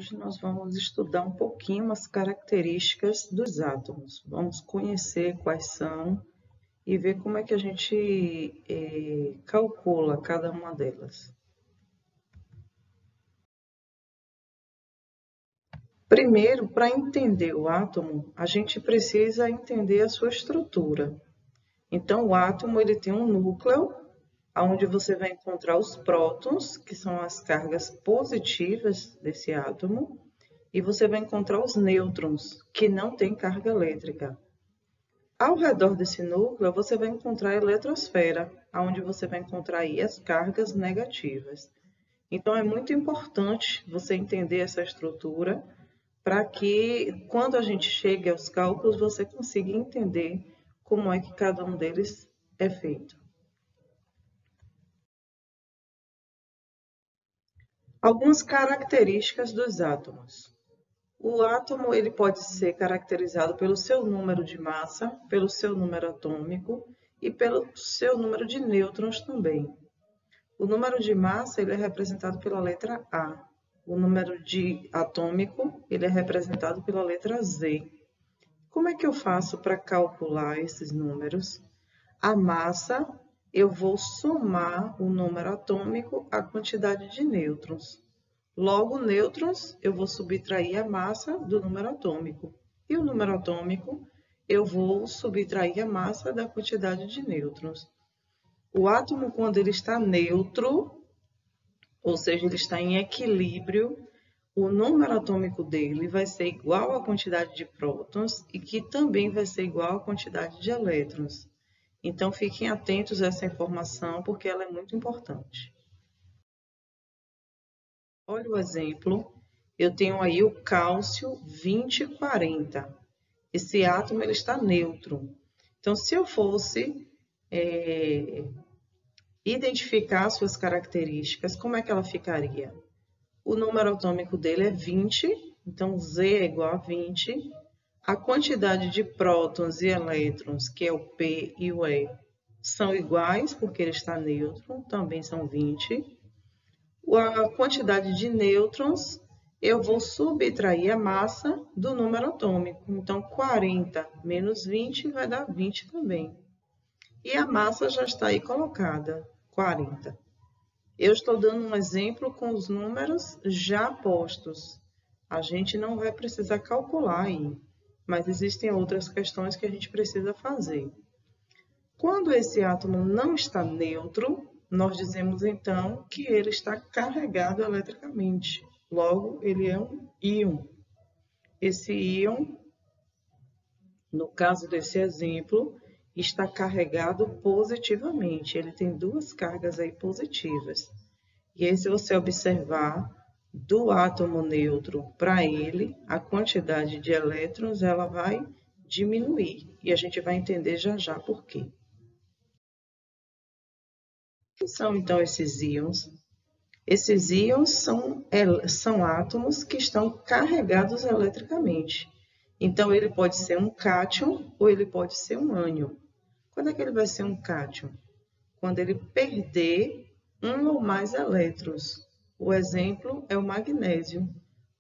hoje nós vamos estudar um pouquinho as características dos átomos. Vamos conhecer quais são e ver como é que a gente calcula cada uma delas. Primeiro, para entender o átomo, a gente precisa entender a sua estrutura. Então, o átomo ele tem um núcleo, onde você vai encontrar os prótons, que são as cargas positivas desse átomo, e você vai encontrar os nêutrons, que não têm carga elétrica. Ao redor desse núcleo, você vai encontrar a eletrosfera, onde você vai encontrar aí as cargas negativas. Então, é muito importante você entender essa estrutura, para que, quando a gente chegue aos cálculos, você consiga entender como é que cada um deles é feito. Algumas características dos átomos. O átomo ele pode ser caracterizado pelo seu número de massa, pelo seu número atômico e pelo seu número de nêutrons também. O número de massa ele é representado pela letra A. O número de atômico ele é representado pela letra Z. Como é que eu faço para calcular esses números? A massa, eu vou somar o número atômico à quantidade de nêutrons. Logo, nêutrons, eu vou subtrair a massa do número atômico. E o número atômico, eu vou subtrair a massa da quantidade de nêutrons. O átomo, quando ele está neutro, ou seja, ele está em equilíbrio, o número atômico dele vai ser igual à quantidade de prótons e que também vai ser igual à quantidade de elétrons. Então, fiquem atentos a essa informação, porque ela é muito importante. Olha o exemplo. Eu tenho aí o cálcio 2040. Esse átomo ele está neutro. Então, se eu fosse identificar suas características, como é que ela ficaria? O número atômico dele é 20, então Z é igual a 20. A quantidade de prótons e elétrons, que é o P e o E, são iguais, porque ele está neutro, também são 20. A quantidade de nêutrons, eu vou subtrair a massa do número atômico. Então, 40 menos 20 vai dar 20 também. E a massa já está aí colocada, 40. Eu estou dando um exemplo com os números já postos. A gente não vai precisar calcular aí, mas existem outras questões que a gente precisa fazer. Quando esse átomo não está neutro, nós dizemos então que ele está carregado eletricamente. Logo, ele é um íon. Esse íon, no caso desse exemplo, está carregado positivamente. Ele tem duas cargas aí positivas. E aí, se você observar, do átomo neutro para ele, a quantidade de elétrons ela vai diminuir. E a gente vai entender já já por quê. O que são, então, esses íons? Esses íons são átomos que estão carregados eletricamente. Então, ele pode ser um cátion ou ele pode ser um ânion. Quando é que ele vai ser um cátion? Quando ele perder um ou mais elétrons. O exemplo é o magnésio.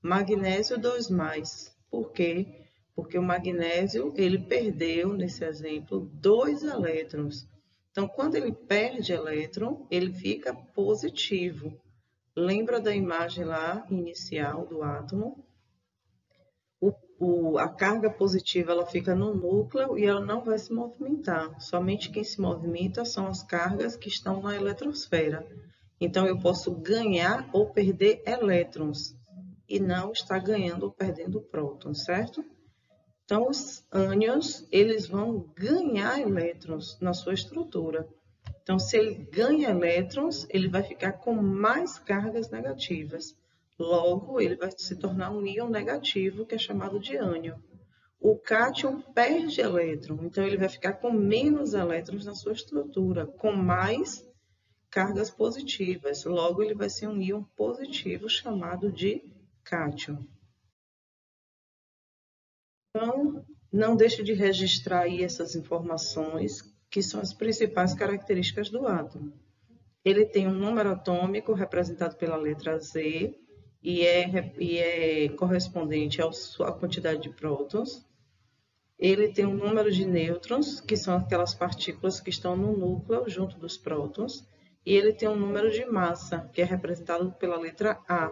Magnésio 2+. Por quê? Porque o magnésio ele perdeu, nesse exemplo, 2 elétrons. Então, quando ele perde elétron, ele fica positivo. Lembra da imagem lá inicial do átomo? A carga positiva ela fica no núcleo e ela não vai se movimentar. Somente quem se movimenta são as cargas que estão na eletrosfera. Então, eu posso ganhar ou perder elétrons e não estar ganhando ou perdendo prótons, certo? Então, os ânions, eles vão ganhar elétrons na sua estrutura. Então, se ele ganha elétrons, ele vai ficar com mais cargas negativas. Logo, ele vai se tornar um íon negativo, que é chamado de ânion. O cátion perde elétron, então ele vai ficar com menos elétrons na sua estrutura, com mais cargas positivas. Logo, ele vai ser um íon positivo, chamado de cátion. Então, não deixe de registrar aí essas informações, que são as principais características do átomo. Ele tem um número atômico representado pela letra Z e é correspondente à quantidade de prótons. Ele tem um número de nêutrons, que são aquelas partículas que estão no núcleo junto dos prótons, e ele tem um número de massa, que é representado pela letra A.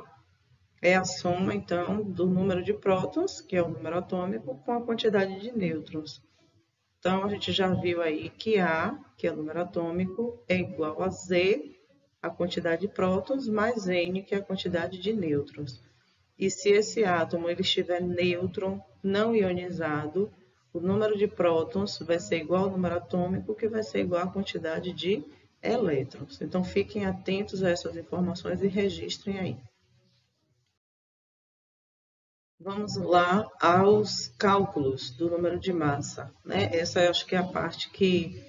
É a soma, então, do número de prótons, que é o número atômico, com a quantidade de nêutrons. Então, a gente já viu aí que A, que é o número atômico, é igual a Z, a quantidade de prótons, mais N, que é a quantidade de nêutrons. E se esse átomo ele estiver nêutron, não ionizado, o número de prótons vai ser igual ao número atômico, que vai ser igual à quantidade de elétrons. Então, fiquem atentos a essas informações e registrem aí. Vamos lá aos cálculos do número de massa, né? Essa eu acho que é a parte que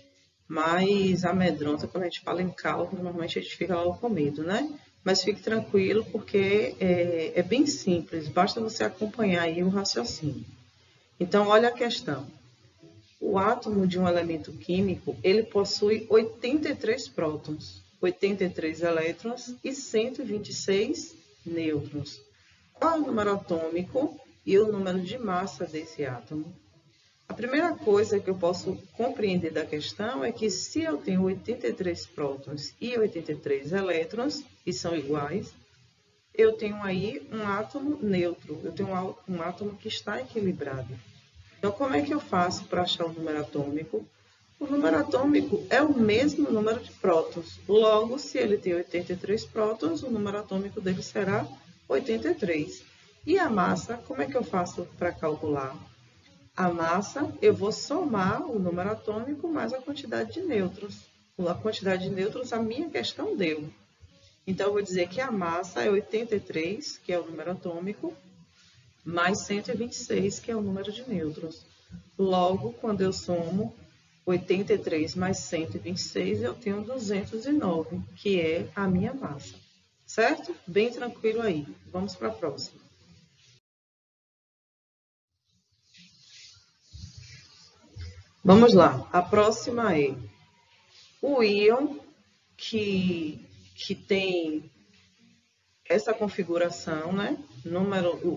mais amedronta quando a gente fala em cálculo, normalmente a gente fica logo com medo, né? Mas fique tranquilo porque é bem simples, basta você acompanhar aí o raciocínio. Então, olha a questão. O átomo de um elemento químico, ele possui 83 prótons, 83 elétrons e 126 nêutrons. Qual é o número atômico e o número de massa desse átomo? A primeira coisa que eu posso compreender da questão é que se eu tenho 83 prótons e 83 elétrons, e são iguais, eu tenho aí um átomo neutro, eu tenho um átomo que está equilibrado. Então, como é que eu faço para achar o número atômico? O número atômico é o mesmo número de prótons. Logo, se ele tem 83 prótons, o número atômico dele será 83. E a massa, como é que eu faço para calcular? A massa, eu vou somar o número atômico mais a quantidade de nêutrons. A quantidade de nêutrons, a minha questão deu. Então, eu vou dizer que a massa é 83, que é o número atômico, mais 126, que é o número de nêutrons. Logo, quando eu somo 83 mais 126, eu tenho 209, que é a minha massa. Certo? Bem tranquilo aí. Vamos para a próxima. Vamos lá. A próxima é o íon que tem essa configuração, né?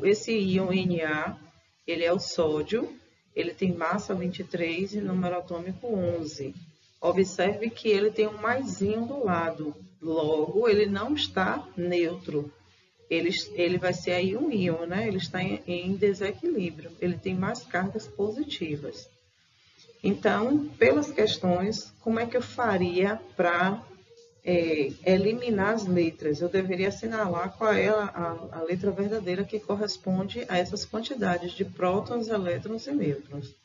Esse íon Na, ele é o sódio, ele tem massa 23 e número atômico 11. Observe que ele tem um maisinho do lado, logo ele não está neutro. Ele vai ser aí um íon, né? Ele está em desequilíbrio, ele tem mais cargas positivas. Então, pelas questões, como é que eu faria para eliminar as letras? Eu deveria assinalar qual é a letra verdadeira que corresponde a essas quantidades de prótons, elétrons e nêutrons.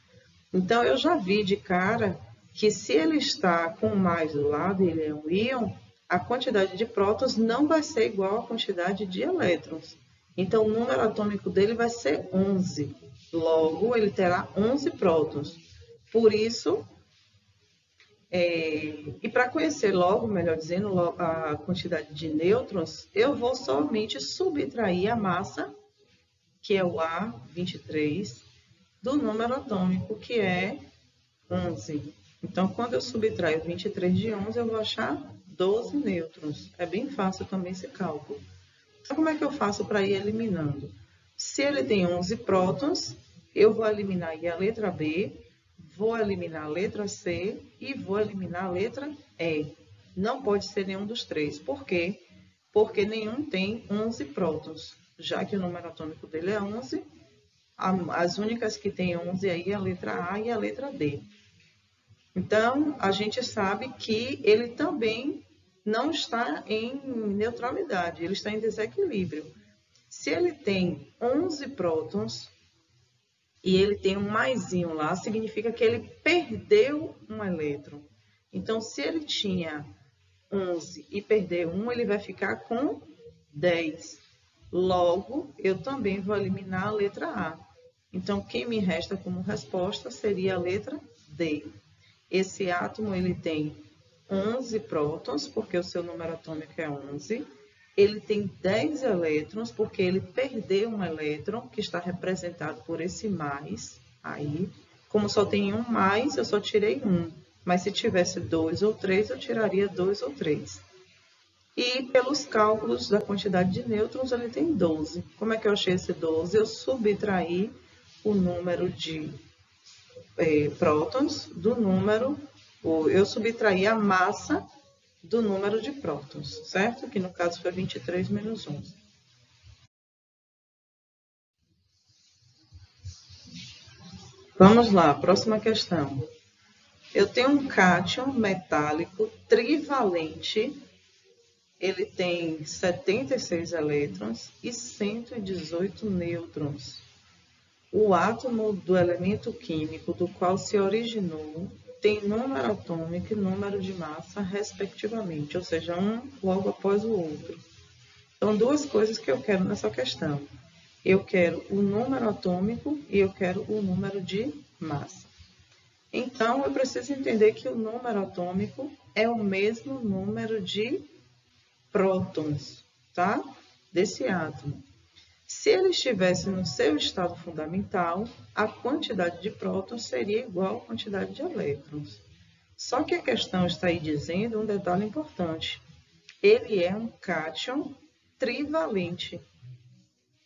Então, eu já vi de cara que se ele está com mais do lado, ele é um íon, a quantidade de prótons não vai ser igual à quantidade de elétrons. Então, o número atômico dele vai ser 11. Logo, ele terá 11 prótons. Por isso, e para conhecer logo, melhor dizendo, a quantidade de nêutrons, eu vou somente subtrair a massa, que é o A23, do número atômico, que é 11. Então, quando eu subtraio 23 de 11, eu vou achar 12 nêutrons. É bem fácil também esse cálculo. Então, como é que eu faço para ir eliminando? Se ele tem 11 prótons, eu vou eliminar aí a letra B, vou eliminar a letra C e vou eliminar a letra E. Não pode ser nenhum dos três. Por quê? Porque nenhum tem 11 prótons. Já que o número atômico dele é 11, as únicas que têm 11 aí é a letra A e a letra D. Então, a gente sabe que ele também não está em neutralidade, ele está em desequilíbrio. Se ele tem 11 prótons e ele tem um maisinho lá, significa que ele perdeu um elétron. Então, se ele tinha 11 e perder um, ele vai ficar com 10. Logo, eu também vou eliminar a letra A. Então, quem me resta como resposta seria a letra D. Esse átomo ele tem 11 prótons, porque o seu número atômico é 11. Ele tem 10 elétrons, porque ele perdeu um elétron, que está representado por esse mais. Aí, como só tem um mais, eu só tirei um. Mas se tivesse 2 ou 3, eu tiraria 2 ou 3. E pelos cálculos da quantidade de nêutrons, ele tem 12. Como é que eu achei esse 12? Eu subtraí o número de prótons do número, eu subtraí a massa do número de prótons, certo? Que no caso foi 23 menos 11. Vamos lá, próxima questão. Eu tenho um cátion metálico trivalente, ele tem 76 elétrons e 118 nêutrons. O átomo do elemento químico do qual se originou tem número atômico e número de massa, respectivamente, ou seja, um logo após o outro. Então, duas coisas que eu quero nessa questão. Eu quero o número atômico e eu quero o número de massa. Então, eu preciso entender que o número atômico é o mesmo número de prótons, tá? Desse átomo. Se ele estivesse no seu estado fundamental, a quantidade de prótons seria igual à quantidade de elétrons. Só que a questão está aí dizendo um detalhe importante. Ele é um cátion trivalente,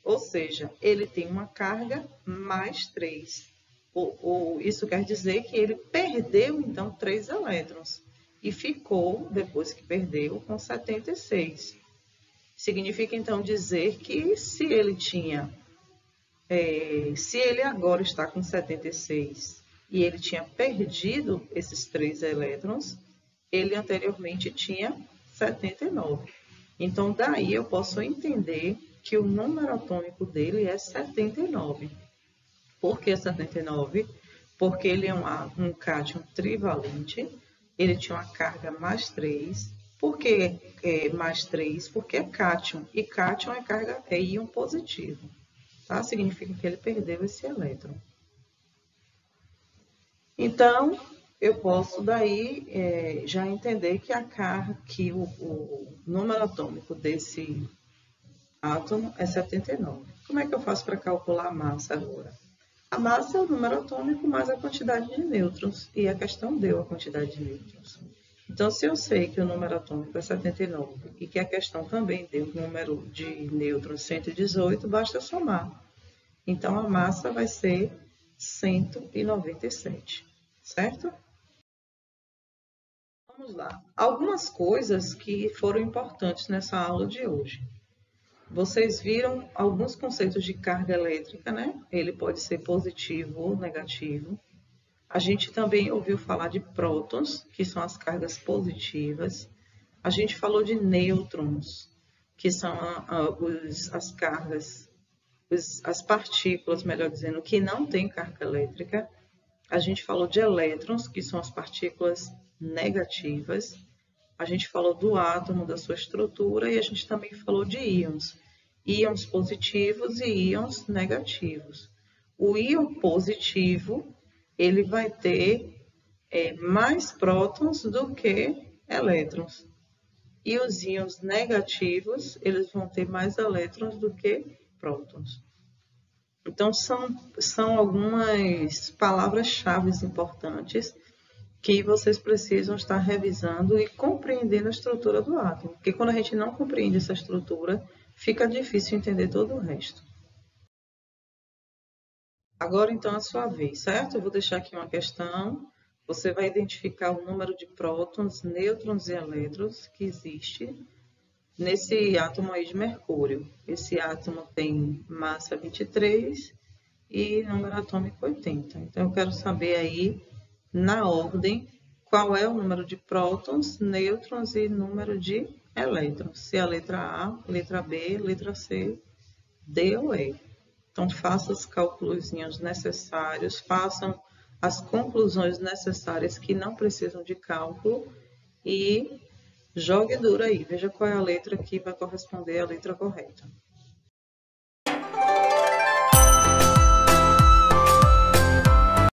ou seja, ele tem uma carga mais 3. Isso quer dizer que ele perdeu, então, 3 elétrons e ficou, depois que perdeu, com 76. Significa, então, dizer que se ele agora está com 76 e ele tinha perdido esses 3 elétrons, ele anteriormente tinha 79. Então, daí eu posso entender que o número atômico dele é 79. Por que 79? Porque ele é um cátion trivalente, ele tinha uma carga mais 3. Por que mais 3? Porque é cátion, e cátion é íon positivo, tá? Significa que ele perdeu esse elétron. Então, eu posso daí já entender que o número atômico desse átomo é 79. Como é que eu faço para calcular a massa agora? A massa é o número atômico mais a quantidade de nêutrons, e a questão deu a quantidade de nêutrons. Então, se eu sei que o número atômico é 79 e que a questão também deu o número de nêutrons 118, basta somar. Então, a massa vai ser 197, certo? Vamos lá. Algumas coisas que foram importantes nessa aula de hoje. Vocês viram alguns conceitos de carga elétrica, né? Ele pode ser positivo ou negativo. A gente também ouviu falar de prótons, que são as cargas positivas. A gente falou de nêutrons, que são as cargas, as partículas, melhor dizendo, que não têm carga elétrica. A gente falou de elétrons, que são as partículas negativas. A gente falou do átomo, da sua estrutura, e a gente também falou de íons. Íons positivos e íons negativos. O íon positivo, ele vai ter mais prótons do que elétrons. E os íons negativos, eles vão ter mais elétrons do que prótons. Então, são algumas palavras-chave importantes que vocês precisam estar revisando e compreendendo a estrutura do átomo. Porque quando a gente não compreende essa estrutura, fica difícil entender todo o resto. Agora, então, a sua vez, certo? Eu vou deixar aqui uma questão. Você vai identificar o número de prótons, nêutrons e elétrons que existe nesse átomo aí de mercúrio. Esse átomo tem massa 23 e número atômico 80. Então, eu quero saber aí, na ordem, qual é o número de prótons, nêutrons e número de elétrons. Se é a letra A, letra B, letra C, D ou E. Então, façam os cálculos necessários, façam as conclusões necessárias que não precisam de cálculo e jogue duro aí. Veja qual é a letra que vai corresponder à letra correta.